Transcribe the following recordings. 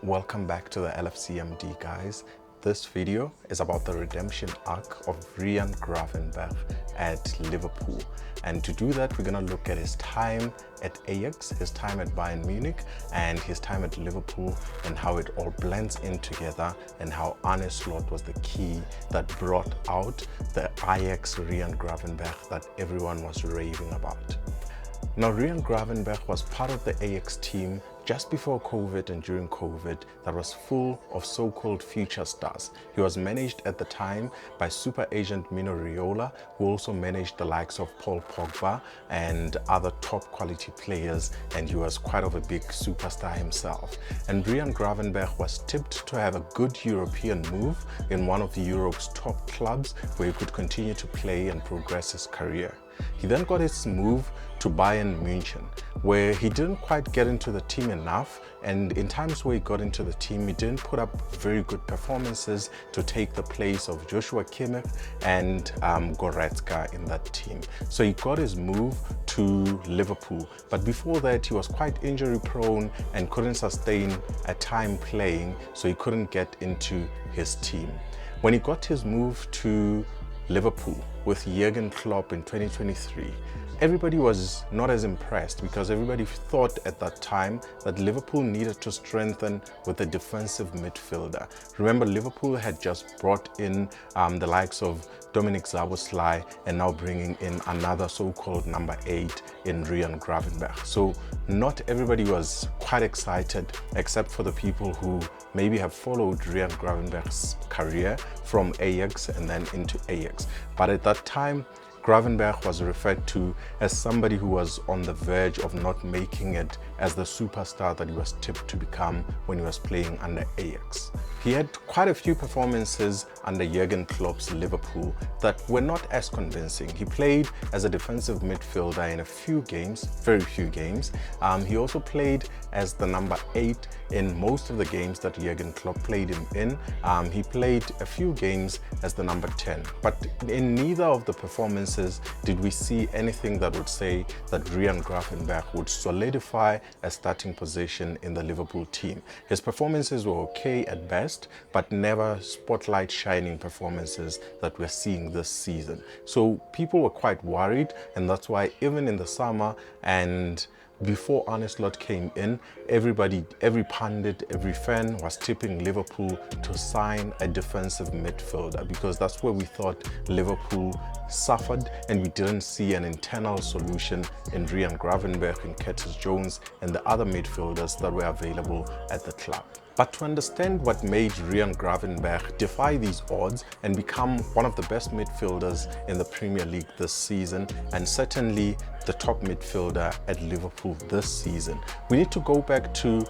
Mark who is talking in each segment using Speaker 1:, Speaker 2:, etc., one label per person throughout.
Speaker 1: Welcome back to the LFCMD, guys. This video is about the redemption arc of Ryan Gravenberch at Liverpool. And to do that, we're going to look at his time at Ajax, his time at Bayern Munich, and his time at Liverpool, and how it all blends in together, and how Arne Slot was the key that brought out the Ajax Ryan Gravenberch that everyone was raving about. Now, Ryan Gravenberch was part of the Ajax team just before COVID and during COVID that was full of so-called future stars. He was managed at the time by super agent Mino Raiola, who also managed the likes of Paul Pogba and other top quality players, and he was quite of a big superstar himself. And Ryan Gravenberch was tipped to have a good European move in one of Europe's top clubs where he could continue to play and progress his career. He then got his move to Bayern Munich, where he didn't quite get into the team enough, and in times where he got into the team, he didn't put up very good performances to take the place of Joshua Kimmich and Goretzka in that team. So he got his move to Liverpool, but before that he was quite injury prone and couldn't sustain a time playing, so he couldn't get into his team. When he got his move to Liverpool with Jurgen Klopp in 2023, everybody was not as impressed because everybody thought at that time that Liverpool needed to strengthen with a defensive midfielder. Remember, Liverpool had just brought in the likes of Dominic Szoboszlai and now bringing in another so-called number 8 in Ryan Gravenberch. So not everybody was quite excited, except for the people who maybe have followed Ryan Gravenberch's career from Ajax and then into Ajax. But at that time, Gravenberch was referred to as somebody who was on the verge of not making it as the superstar that he was tipped to become when he was playing under Ajax. He had quite a few performances under Jurgen Klopp's Liverpool that were not as convincing. He played as a defensive midfielder in a few games, very few games. He also played as the number 8 in most of the games that Jurgen Klopp played him in. He played a few games as the number 10, but in neither of the performances did we see anything that would say that Ryan Gravenberch would solidify a starting position in the Liverpool team. His performances were okay at best, but never spotlight shining performances that we're seeing this season. So people were quite worried, and that's why even in the summer and before Arne Slot came in, every pundit, every fan was tipping Liverpool to sign a defensive midfielder, because that's where we thought Liverpool suffered and we didn't see an internal solution in Ryan Gravenberch and Curtis Jones and the other midfielders that were available at the club. But to understand what made Ryan Gravenberch defy these odds and become one of the best midfielders in the Premier League this season, and certainly the top midfielder at Liverpool this season, we need to go back to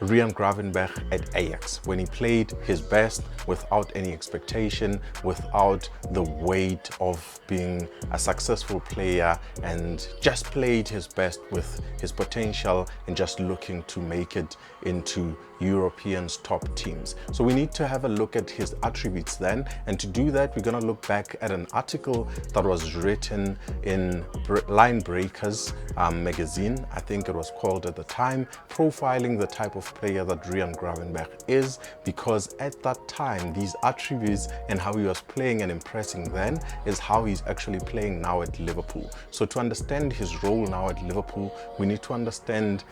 Speaker 1: Ryan Gravenberch at Ajax, when he played his best without any expectation, without the weight of being a successful player, and just played his best with his potential and just looking to make it into Europeans' top teams. So we need to have a look at his attributes then, and to do that we're going to look back at an article that was written in Line Breakers magazine, I think it was called at the time, profiling the type of player that Ryan Gravenberch is, because at that time these attributes and how he was playing and impressing then is how he's actually playing now at Liverpool. So to understand his role now at Liverpool, we need to understand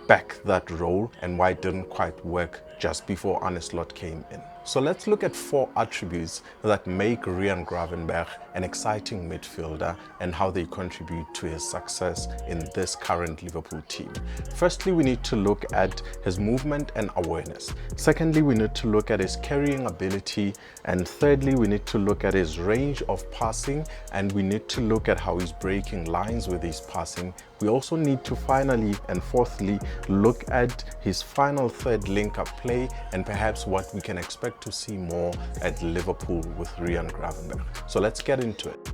Speaker 1: back that role and why it didn't quite work just before Arne Slot came in. So let's look at 4 attributes that make Ryan Gravenberch an exciting midfielder and how they contribute to his success in this current Liverpool team. Firstly, we need to look at his movement and awareness. Secondly, we need to look at his carrying ability. And thirdly, we need to look at his range of passing, and we need to look at how he's breaking lines with his passing. We also need to finally and fourthly look at his final third link-up play and perhaps what we can expect to see more at Liverpool with Ryan Gravenberch. So let's get into it.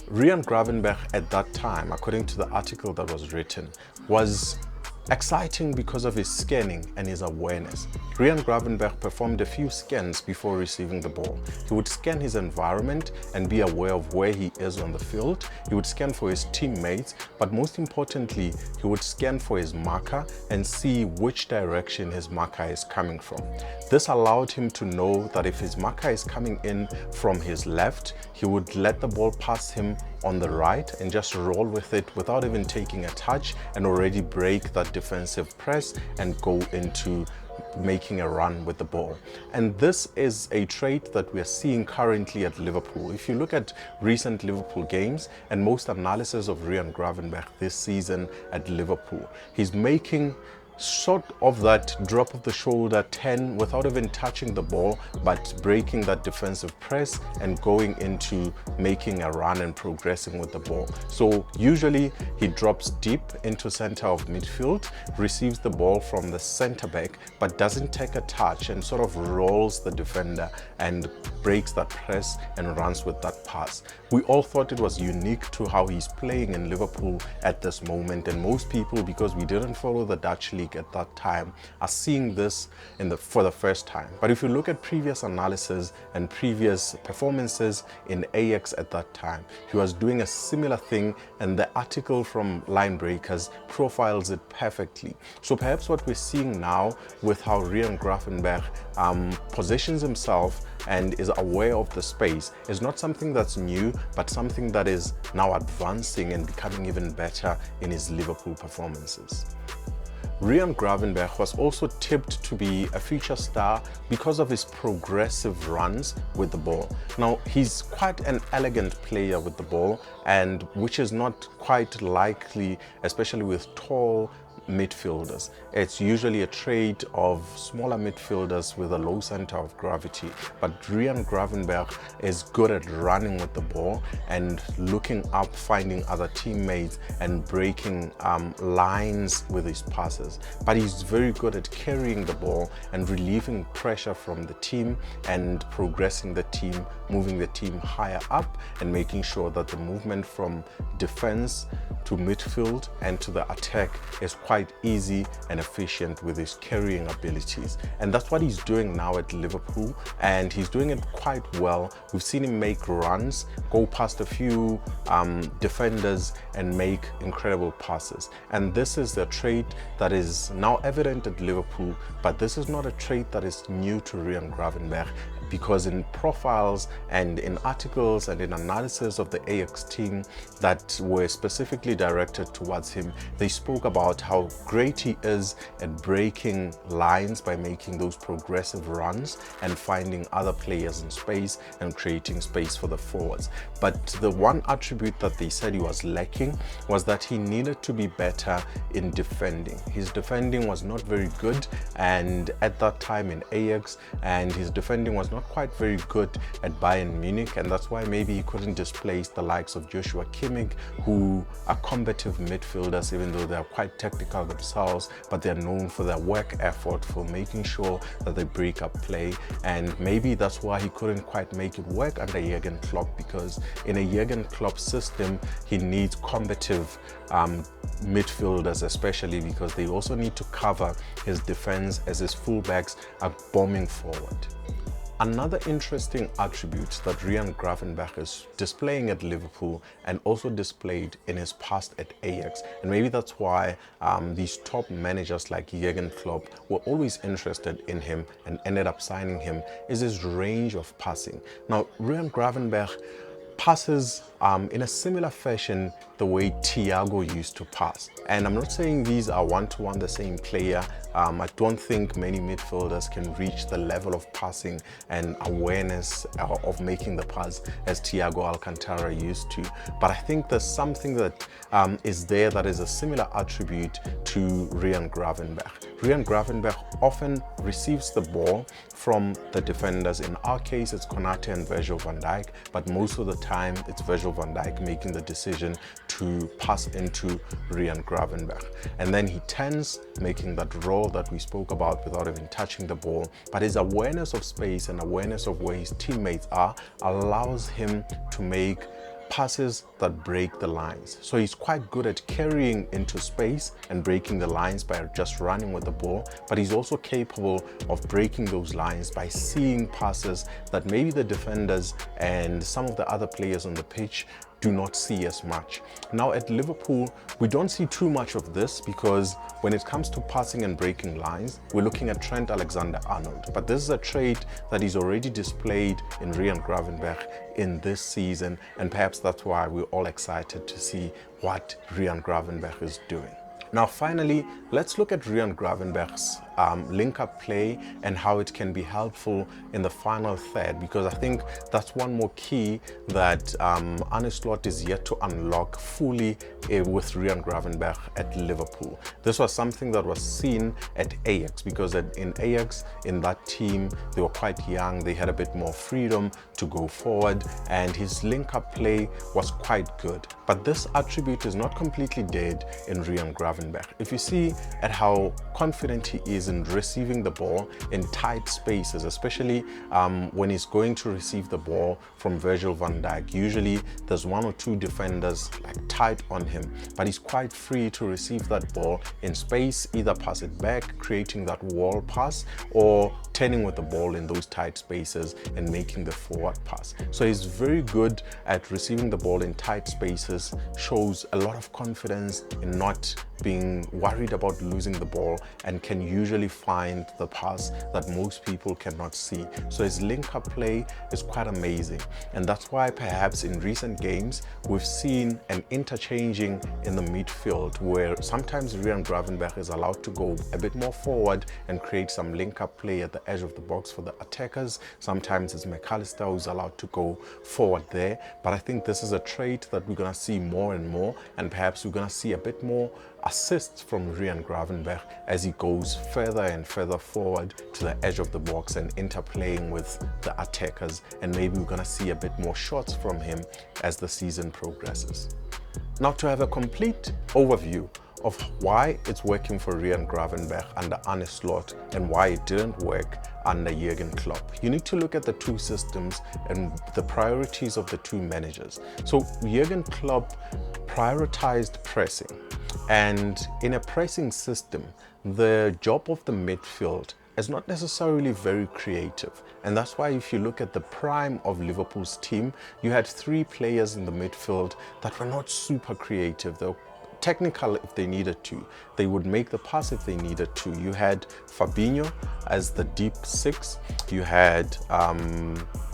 Speaker 1: Ryan Gravenberch at that time, according to the article that was written, was Exciting because of his scanning and his awareness. Ryan Gravenberch performed a few scans before receiving the ball. He would scan his environment and be aware of where he is on the field. He would scan for his teammates, but most importantly, he would scan for his marker and see which direction his marker is coming from. This allowed him to know that if his marker is coming in from his left, he would let the ball pass him on the right and just roll with it without even taking a touch and already break that defensive press and go into making a run with the ball. And this is a trait that we are seeing currently at Liverpool. If you look at recent Liverpool games and most analysis of Ryan Gravenberch this season at Liverpool, he's making sort of that drop of the shoulder 10 without even touching the ball, but breaking that defensive press and going into making a run and progressing with the ball. So usually he drops deep into center of midfield, receives the ball from the center back, but doesn't take a touch and sort of rolls the defender and breaks that press and runs with that pass. We all thought it was unique to how he's playing in Liverpool at this moment, and most people, because we didn't follow the Dutch league at that time, are seeing this for the first time. But if you look at previous analysis and previous performances in Ajax at that time, he was doing a similar thing, and the article from Line Breakers profiles it perfectly. So perhaps what we're seeing now with how Ryan Gravenberch positions himself and is aware of the space is not something that's new, but something that is now advancing and becoming even better in his Liverpool performances. Ryan Gravenberch was also tipped to be a future star because of his progressive runs with the ball. Now, he's quite an elegant player with the ball, and which is not quite likely, especially with tall midfielders. It's usually a trait of smaller midfielders with a low center of gravity, but Ryan Gravenberch is good at running with the ball and looking up, finding other teammates and breaking lines with his passes. But he's very good at carrying the ball and relieving pressure from the team and progressing the team, moving the team higher up and making sure that the movement from defense to midfield and to the attack is quite easy and efficient with his carrying abilities. And that's what he's doing now at Liverpool, and he's doing it quite well. We've seen him make runs, go past a few defenders and make incredible passes. And this is a trait that is now evident at Liverpool, but this is not a trait that is new to Ryan Gravenberch, because in profiles and in articles and in analysis of the Ajax team that were specifically directed towards him, they spoke about how great he is at breaking lines by making those progressive runs and finding other players in space and creating space for the forwards. But the one attribute that they said he was lacking was that he needed to be better in defending. His defending was not very good, and at that time in Ajax, and his defending was not quite very good at Bayern Munich, and that's why maybe he couldn't displace the likes of Joshua Kimmich, who are combative midfielders, even though they are quite technical themselves, but they're known for their work effort, for making sure that they break up play. And maybe that's why he couldn't quite make it work under Jurgen Klopp, because in a Jurgen Klopp system, he needs combative midfielders, especially because they also need to cover his defense as his fullbacks are bombing forward. Another interesting attribute that Ryan Gravenberch is displaying at Liverpool and also displayed in his past at Ajax, and maybe that's why these top managers like Jurgen Klopp were always interested in him and ended up signing him, is his range of passing. Now, Ryan Gravenberch passes in a similar fashion the way Thiago used to pass. And I'm not saying these are one-to-one the same player. I don't think many midfielders can reach the level of passing and awareness of making the pass as Thiago Alcantara used to. But I think there's something that is there that is a similar attribute to Ryan Gravenberch. Ryan Gravenberch often receives the ball from the defenders. In our case, it's Konate and Virgil van Dijk, but most of the time it's Virgil van Dijk making the decision to pass into Ryan Gravenberch. And then he turns, making that roll that we spoke about without even touching the ball. But his awareness of space and awareness of where his teammates are allows him to make passes that break the lines. So he's quite good at carrying into space and breaking the lines by just running with the ball, but he's also capable of breaking those lines by seeing passes that maybe the defenders and some of the other players on the pitch do not see as much. Now at Liverpool, we don't see too much of this because when it comes to passing and breaking lines, we're looking at Trent Alexander-Arnold. But this is a trait that he's already displayed in Ryan Gravenberch in this season, and perhaps that's why we're all excited to see what Ryan Gravenberch is doing. Now finally, let's look at Ryan Gravenberch's link-up play and how it can be helpful in the final third, because I think that's one more key that Arne Slot is yet to unlock fully with Ryan Gravenberch at Liverpool. This was something that was seen at Ajax, because in Ajax, in that team, they were quite young, they had a bit more freedom to go forward, and his link-up play was quite good. But this attribute is not completely dead in Ryan Gravenberch. If you see at how confident he is in receiving the ball in tight spaces, especially when he's going to receive the ball from Virgil van Dijk. Usually there's one or two defenders like tight on him, but he's quite free to receive that ball in space, either pass it back, creating that wall pass, or turning with the ball in those tight spaces and making the forward pass. So he's very good at receiving the ball in tight spaces, shows a lot of confidence in not being worried about losing the ball, and can usually find the pass that most people cannot see. So his link-up play is quite amazing, and that's why perhaps in recent games we've seen an interchanging in the midfield, where sometimes Ryan Gravenberch is allowed to go a bit more forward and create some link-up play at the edge of the box for the attackers. Sometimes it's McAllister who's allowed to go forward there, but I think this is a trait that we're going to see more and more, and perhaps we're going to see a bit more assists from Ryan Gravenberch as he goes further and further forward to the edge of the box and interplaying with the attackers, and maybe we're going to see a bit more shots from him as the season progresses. Now, to have a complete overview of why it's working for Ryan Gravenberch under Arne Slot and why it didn't work under Jurgen Klopp, you need to look at the two systems and the priorities of the two managers. So Jurgen Klopp prioritized pressing, and in a pressing system, the job of the midfield is not necessarily very creative. And that's why if you look at the prime of Liverpool's team, you had three players in the midfield that were not super creative. They were technical if they needed to. They would make the pass if they needed to. You had Fabinho as the deep six. You had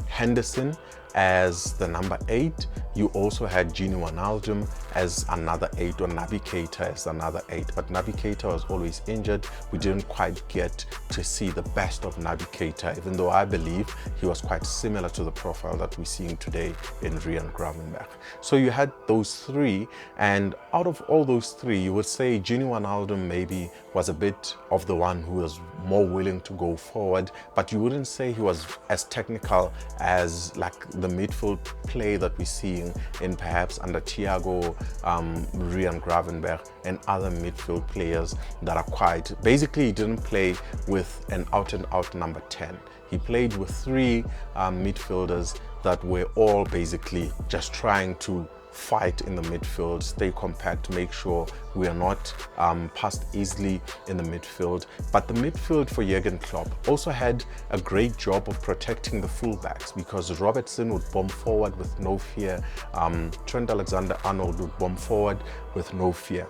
Speaker 1: Henderson as the number 8. You also had Gini Wijnaldum as another 8, or Naby Keita as another 8. But Naby Keita was always injured. We didn't quite get to see the best of Naby Keita, even though I believe he was quite similar to the profile that we're seeing today in Ryan Gravenberch. So you had those three, and out of all those three, you would say Gini Wijnaldum maybe was a bit of the one who was more willing to go forward, but you wouldn't say he was as technical as like the midfield play that we're seeing in perhaps under Thiago, Ryan Gravenberch, and other midfield players that are quite, basically he didn't play with an out-and-out number 10. He played with three midfielders that were all basically just trying to fight in the midfield, stay compact, make sure we are not passed easily in the midfield. But the midfield for Jurgen Klopp also had a great job of protecting the fullbacks, because Robertson would bomb forward with no fear. Trent Alexander-Arnold would bomb forward with no fear.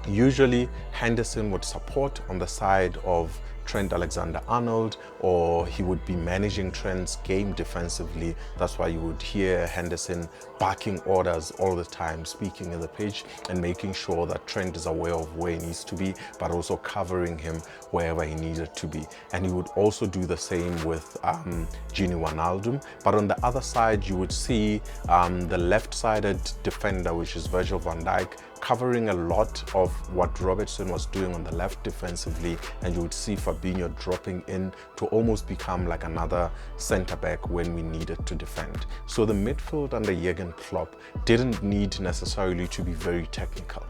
Speaker 1: Usually Henderson would support on the side of Trent Alexander-Arnold, or he would be managing Trent's game defensively. That's why you would hear Henderson barking orders all the time, speaking in the pitch and making sure that Trent is aware of where he needs to be, but also covering him wherever he needed to be. And he would also do the same with Gini Wijnaldum. But on the other side, you would see the left-sided defender, which is Virgil van Dijk, covering a lot of what Robertson was doing on the left defensively, and you would see Fabinho dropping in to almost become like another centre-back when we needed to defend. So the midfield under Jurgen Klopp didn't need necessarily to be very technical.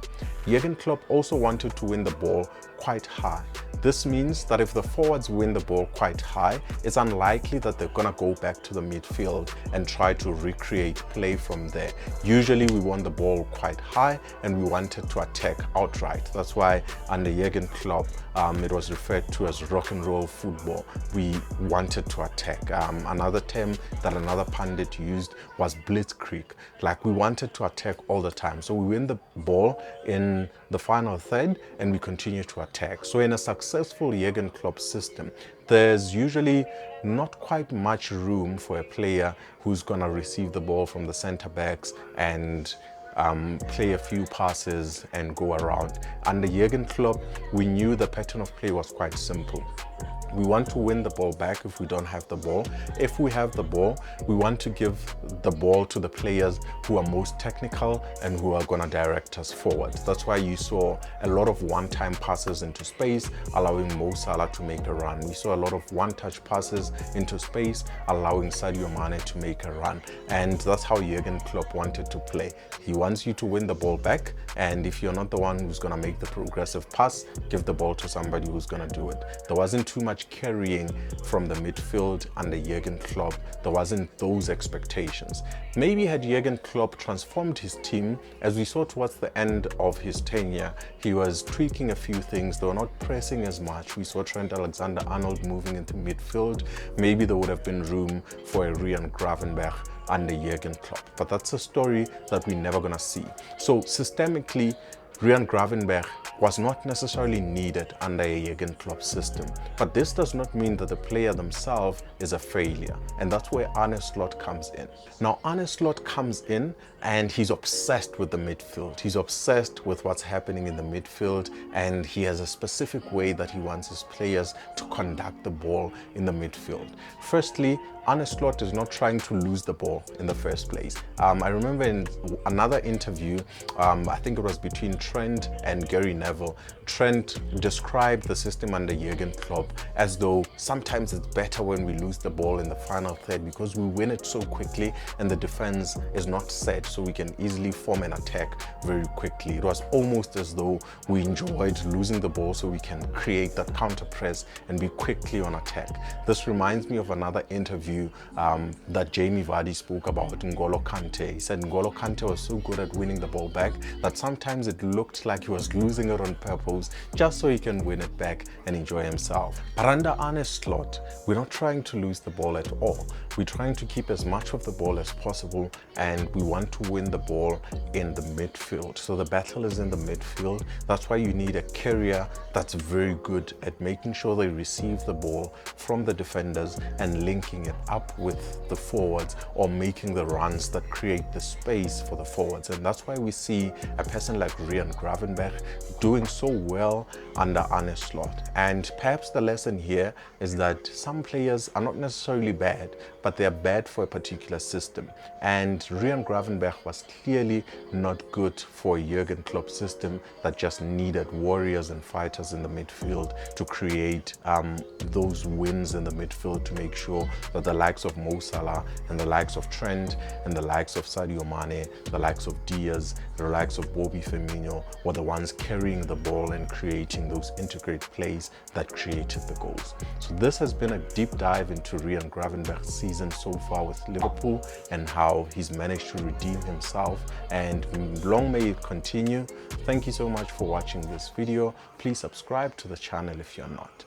Speaker 1: Jurgen Klopp also wanted to win the ball quite high. This means that if the forwards win the ball quite high, it's unlikely that they're gonna go back to the midfield and try to recreate play from there. Usually we want the ball quite high and we wanted to attack outright. That's why under Jurgen Klopp, it was referred to as rock and roll football. We wanted to attack. Another term that another pundit used was blitzkrieg. Like we wanted to attack all the time. So we win the ball in the final third and we continue to attack. So in a successful Jurgen Klopp system, there's usually not quite much room for a player who's gonna receive the ball from the center backs and play a few passes and go around. Under Jurgen Klopp, we knew the pattern of play was quite simple. We want to win the ball back if we don't have the ball. If we have the ball, we want to give the ball to the players who are most technical and who are going to direct us forward. That's why you saw a lot of one-time passes into space, allowing Mo Salah to make a run. We saw a lot of one-touch passes into space, allowing Sadio Mane to make a run. And that's how Jurgen Klopp wanted to play. He wants you to win the ball back, and if you're not the one who's going to make the progressive pass, give the ball to somebody who's going to do it. There wasn't too much carrying from the midfield under Jurgen Klopp. There wasn't those expectations. Maybe had Jurgen Klopp transformed his team, as we saw towards the end of his tenure, he was tweaking a few things. They were not pressing as much. We saw Trent Alexander-Arnold moving into midfield. Maybe there would have been room for a Ryan Gravenberch under Jurgen Klopp. But that's a story that we're never gonna see. So systemically, Ryan Gravenberch was not necessarily needed under a Jurgen Klopp system. But this does not mean that the player themselves is a failure. And that's where Arne Slot comes in. Now, Arne Slot comes in and he's obsessed with the midfield. He's obsessed with what's happening in the midfield, and he has a specific way that he wants his players to conduct the ball in the midfield. Firstly, Arne Slot is not trying to lose the ball in the first place. I remember in another interview, I think it was between Trent and Gary Neville, Trent described the system under Jurgen Klopp as though sometimes it's better when we lose the ball in the final third because we win it so quickly and the defense is not set, so we can easily form an attack very quickly. It was almost as though we enjoyed losing the ball so we can create that counter press and be quickly on attack. This reminds me of another interview that Jamie Vardy spoke about N'Golo Kante. He said N'Golo Kante was so good at winning the ball back that sometimes it looked like he was losing it on purpose just so he can win it back and enjoy himself. But under Arne Slot, we're not trying to lose the ball at all. We're trying to keep as much of the ball as possible, and we want to win the ball in the midfield. So the battle is in the midfield. That's why you need a carrier that's very good at making sure they receive the ball from the defenders and linking it up with the forwards or making the runs that create the space for the forwards. And that's why we see a person like Ryan Gravenberch doing so well under Arne Slot. And perhaps the lesson here is that some players are not necessarily bad, but they are bad for a particular system. And Ryan Gravenberch was clearly not good for a Jurgen Klopp system that just needed warriors and fighters in the midfield to create those wins in the midfield, to make sure that the likes of Mo Salah and the likes of Trent and the likes of Sadio Mane, the likes of Diaz, the likes of Bobby Firmino were the ones carrying the ball and creating those integrated plays that created the goals. So this has been a deep dive into Ryan Gravenberch's season so far with Liverpool and how he's managed to redeem himself, and long may it continue. Thank you so much for watching this video. Please subscribe to the channel if you're not.